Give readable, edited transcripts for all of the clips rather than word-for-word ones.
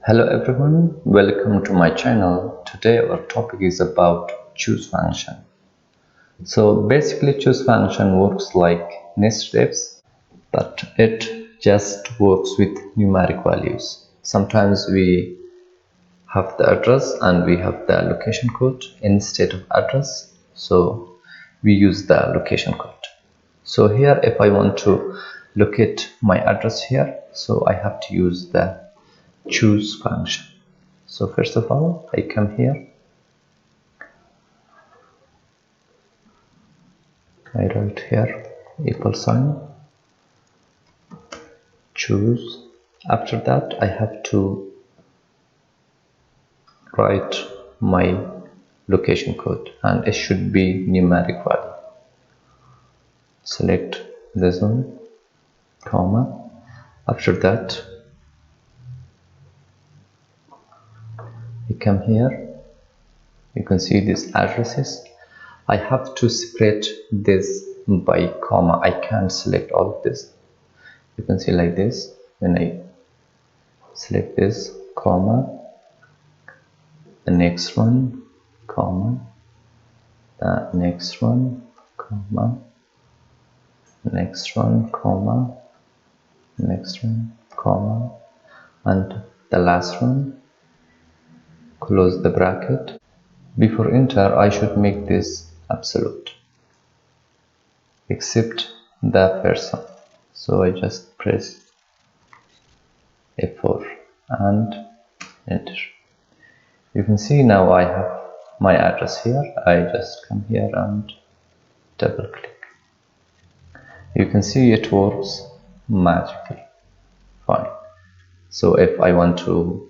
Hello everyone, welcome to my channel. Today our topic is about choose function. So basically choose function works like nested ifs, but it just works with numeric values. Sometimes we have the address and we have the location code instead of address, so we use the location code. So here if I want to locate my address here, so I have to use the choose function. So first of all, I come here, I write here equal sign, choose. After that, I have to write my location code and it should be numeric value. Select this one, comma. After that, you come here, you can see these addresses. I have to separate this by comma. I can't select all of this. You can see like this. When I select this, comma, the next one, comma, the next one, comma, next one, comma, next one, comma, and the last one, close the bracket. Before enter, I should make this absolute, except the first one. So I just press F4 and enter. You can see now I have my address here. I just come here and double click. You can see it works magically fine. So if I want to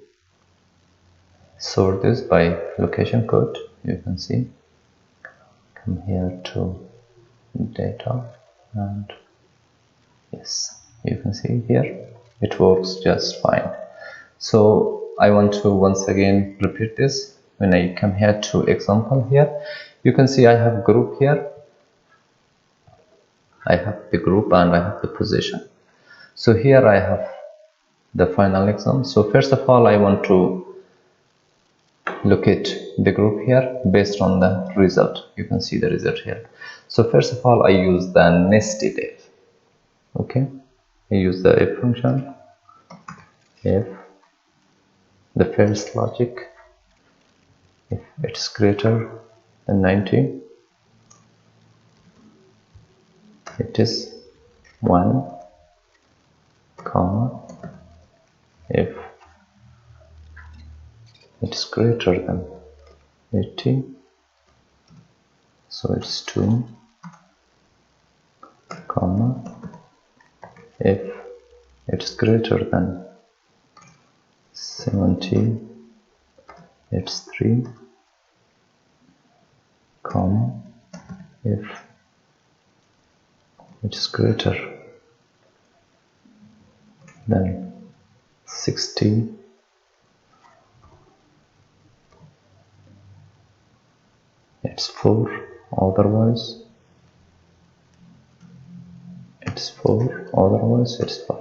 sort this by location code, you can see, come here to data and yes, you can see here it works just fine. So I want to once again repeat this. When I come here to example here, you can see I have group here, I have the group and I have the position. So here I have the final exam. So first of all, I want to locate the group here based on the result. You can see the result here. So first of all, I use the nested if. Okay, I use the if function. If the first logic, if it's greater than 90, it is 1, comma, if it's greater than 80, so it's 2, comma, if it's greater than 70, it's 3, comma, if it's greater than 60, it's 4, otherwise it's 4, otherwise it's 5.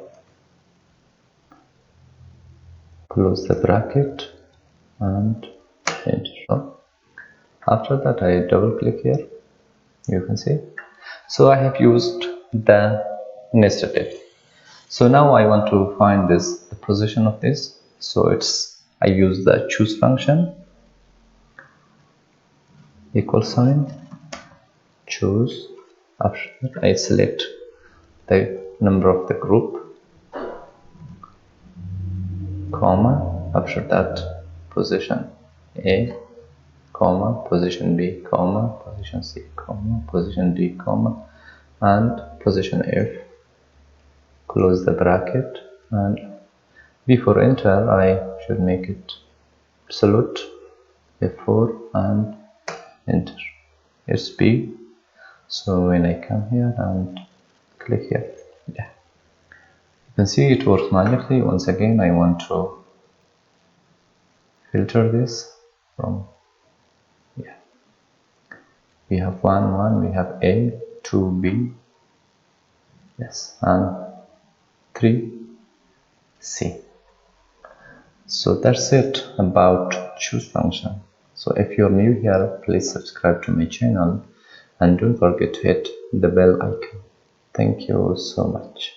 Close the bracket and enter. After that, I double click here, you can see. So I have used the nested if. So now I want to find the position of this. So I use the choose function, equal sign, choose. After that, I select the number of the group, comma, after that position A, comma, position B, comma, position C, comma, position D, comma, and position F. Close the bracket and before enter, I should make it absolute, F4 and enter. It's B. So when I come here and click here, yeah, you can see it works magically. Once again, I want to filter this from, yeah, we have 1, we have A, 2, B, yes, and 3, C. So that's it about choose function. So if you're new here, please subscribe to my channel and don't forget to hit the bell icon. Thank you so much.